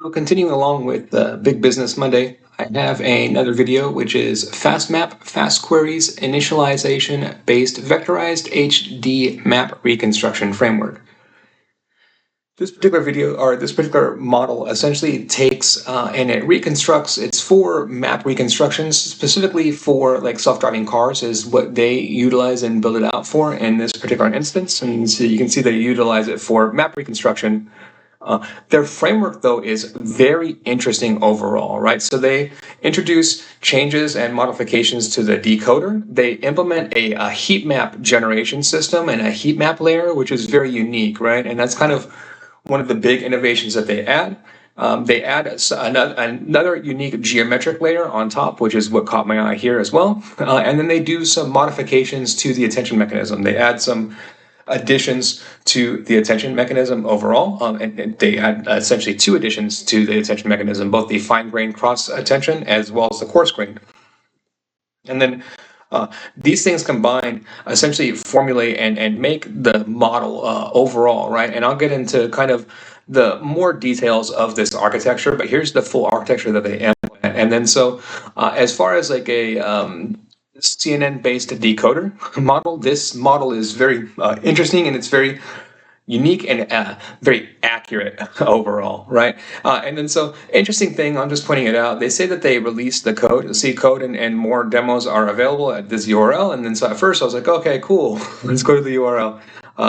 So continuing along with Big Business Monday, I have another video which is FastMap, Fast Queries, Initialization-based Vectorized HD Map Reconstruction Framework. This particular video, or this particular model, essentially takes and it reconstructs. It's for map reconstructions, specifically for like self-driving cars, is what they utilize and build it out for in this particular instance. And so you can see they utilize it for map reconstruction. Their framework, though, is very interesting overall, right? So they introduce changes and modifications to the decoder. They implement a heat map generation system and a heat map layer, which is very unique, right? And that's kind of one of the big innovations that they add. They add another unique geometric layer on top, which is what caught my eye here as well. And then they do some modifications to the attention mechanism. They add some additions to the attention mechanism overall, and they add essentially two additions to the attention mechanism, both the fine-grained cross attention as well as the coarse-grained. And then these things combined essentially formulate and make the model overall, right? And I'll get into kind of the more details of this architecture, but here's the full architecture that they implement. And then so as far as like a CNN-based decoder model, this model is very interesting, and it's very unique and very accurate overall, right? And then so interesting thing, I'm just pointing it out, they say that they released the code, C code, and more demos are available at this URL. And then so at first I was like, okay, cool, let's go to the URL.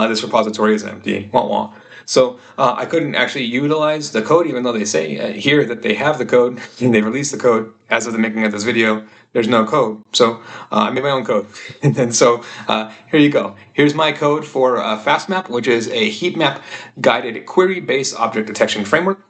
This repository is empty, wah wah. So I couldn't actually utilize the code, even though they say here that they have the code and they released the code. As of the making of this video, there's no code. So I made my own code. And then so here you go. Here's my code for FastMap, which is a heat map guided query-based object detection framework.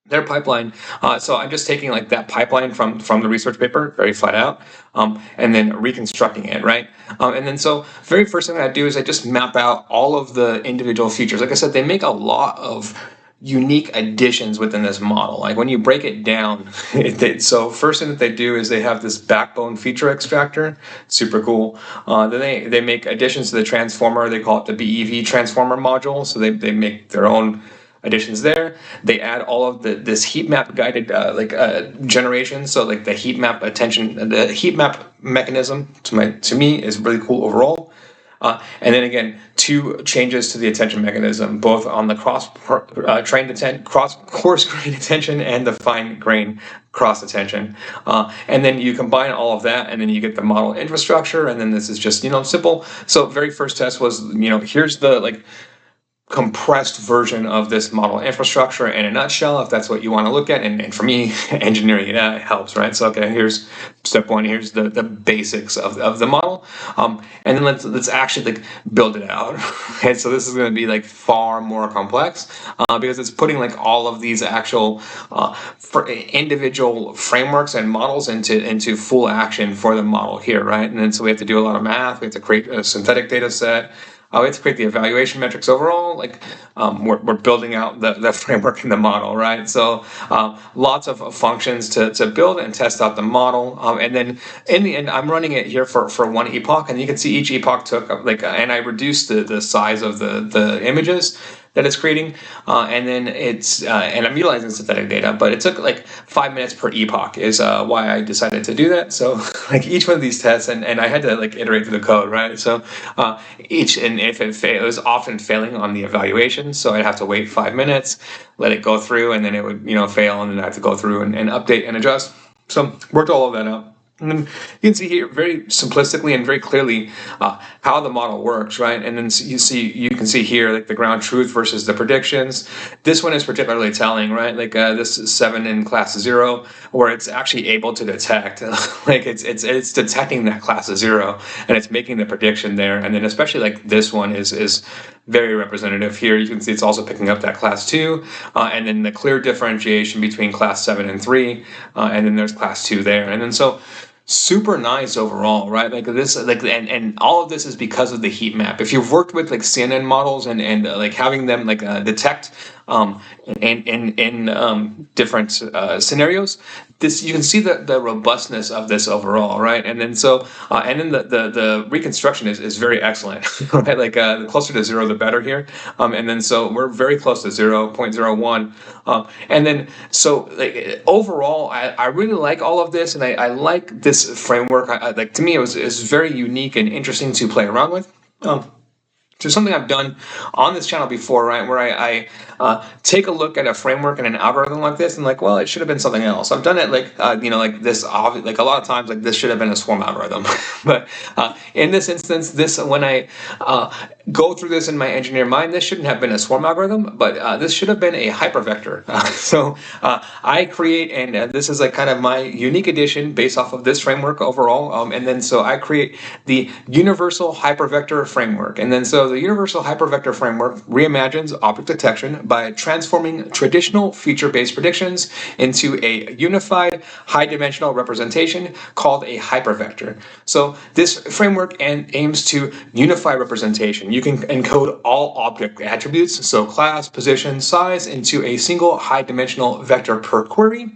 Their pipeline, so I'm just taking like that pipeline from the research paper, very flat out, and then reconstructing it, right? And then so very first thing I do is I just map out all of the individual features. Like I said, they make a lot of unique additions within this model. Like when you break it down, so first thing that they do is they have this backbone feature extractor, super cool. Then they make additions to the transformer. They call it the BEV transformer module. So they make their own additions there. They add all of this heat map guided generation. So like the heat map attention, the heat map mechanism to me is really cool overall. And then again, two changes to the attention mechanism, both on the coarse grain attention and the fine grain cross attention. And then you combine all of that, and then you get the model infrastructure. And then this is just simple. So very first test was here's the compressed version of this model infrastructure in a nutshell, if that's what you want to look at. And for me, engineering it helps, right? So okay, here's step one. Here's the basics of the model, and then let's actually build it out. Okay, so this is going to be far more complex because it's putting all of these actual individual frameworks and models into full action for the model here, right? And then so we have to do a lot of math. We have to create a synthetic data set. We have to create the evaluation metrics overall. We're building out the framework in the model, right? So lots of functions to build and test out the model. And then in the end, I'm running it here for one epoch, and you can see each epoch took and I reduced the size of the images that it's creating, and then and I'm utilizing synthetic data, but it took 5 minutes per epoch is why I decided to do that. So each one of these tests, and I had to iterate through the code, right? So and if it was often failing on the evaluation, so I'd have to wait 5 minutes, let it go through, and then it would fail, and then I have to go through and update and adjust. So worked all of that out. And then you can see here very simplistically and very clearly how the model works, right? And then you can see here the ground truth versus the predictions. This one is particularly telling, right? This is 7 in class 0, where it's actually able to detect, it's detecting that class 0, and it's making the prediction there. And then especially this one is very representative here. You can see it's also picking up that class 2, and then the clear differentiation between class 7 and 3, and then there's class 2 there. And then so super nice overall, right? And all of this is because of the heat map. If you've worked with CNN models and having them detect in different scenarios. This, you can see the robustness of this overall, right? And then and then the reconstruction is very excellent, right? Like the closer to 0 the better here. And then so we're very close to 0.01. And then so like overall, I really like all of this, and I like this framework. Like, to me, it was very unique and interesting to play around with. So something I've done on this channel before, right, where I take a look at a framework and an algorithm like this and like, well, it should have been something else. I've done it like, like this, like a lot of times, like this should have been a swarm algorithm. But in this instance, when I go through this in my engineer mind, this shouldn't have been a swarm algorithm, but this should have been a hypervector. So I create, and this is like kind of my unique addition based off of this framework overall. And then so I create the universal hypervector framework. And then so the universal hypervector framework reimagines object detection by transforming traditional feature-based predictions into a unified high-dimensional representation called a hypervector. So this framework aims to unify representation. You can encode all object attributes, so class, position, size, into a single high-dimensional vector per query.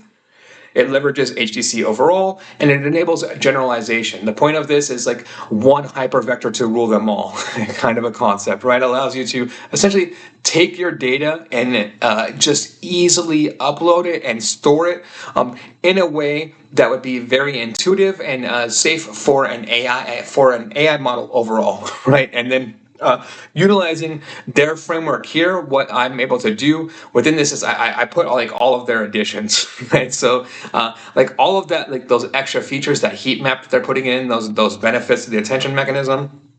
It leverages HDC overall, and it enables generalization. The point of this is like one hypervector to rule them all, kind of a concept, right? It allows you to essentially take your data and just easily upload it and store it in a way that would be very intuitive and safe for an AI model overall, right? And then utilizing their framework here, what I'm able to do within this is I put all of their additions, right? So like all of that, like those extra features, that heat map that they're putting in, those benefits to the attention mechanism.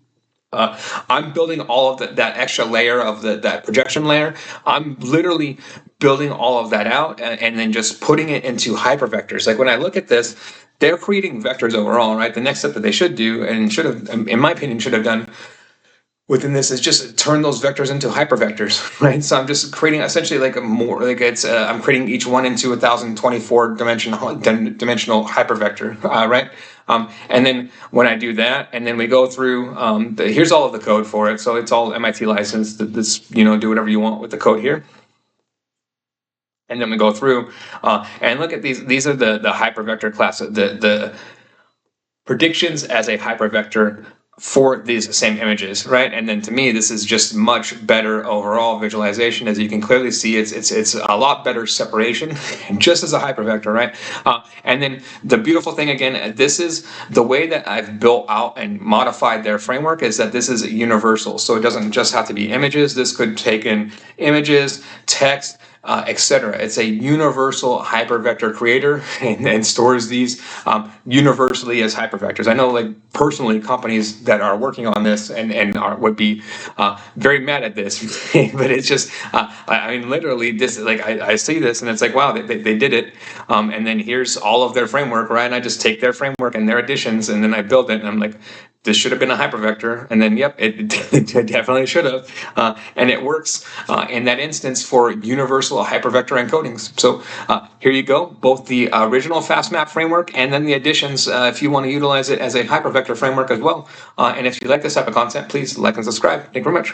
I'm building all of that extra layer of that projection layer. I'm literally building all of that out and then just putting it into hypervectors. Like when I look at this, they're creating vectors overall, right? The next step that they should do, and should have, in my opinion, should have done within this, is just turn those vectors into hypervectors, right? So I'm just creating essentially like I'm creating each one into 1024 dimensional hypervector, right? And then when I do that, and then we go through, here's all of the code for it. So it's all MIT licensed. This, do whatever you want with the code here. And then we go through and look at these. These are the hypervector class, the predictions as a hypervector for these same images, right? And then to me, this is just much better overall visualization. As you can clearly see, it's a lot better separation, just as a hypervector, right? And then the beautiful thing, again, this is the way that I've built out and modified their framework, is that this is universal. So it doesn't just have to be images. This could take in images, text, etc. It's a universal hypervector creator and stores these universally as hypervectors. I know, like, personally, companies that are working on this and would be very mad at this, but it's just, I mean, literally, this, like, I see this and it's like, wow, they did it, and then here's all of their framework, right? And I just take their framework and their additions, and then I build it, and I'm like, this should have been a hypervector, and then yep, it definitely should have, and it works in that instance for universal hypervector encodings. So here you go, both the original FastMap framework and then the additions if you want to utilize it as a hypervector framework as well. And if you like this type of content, please like and subscribe. Thank you very much.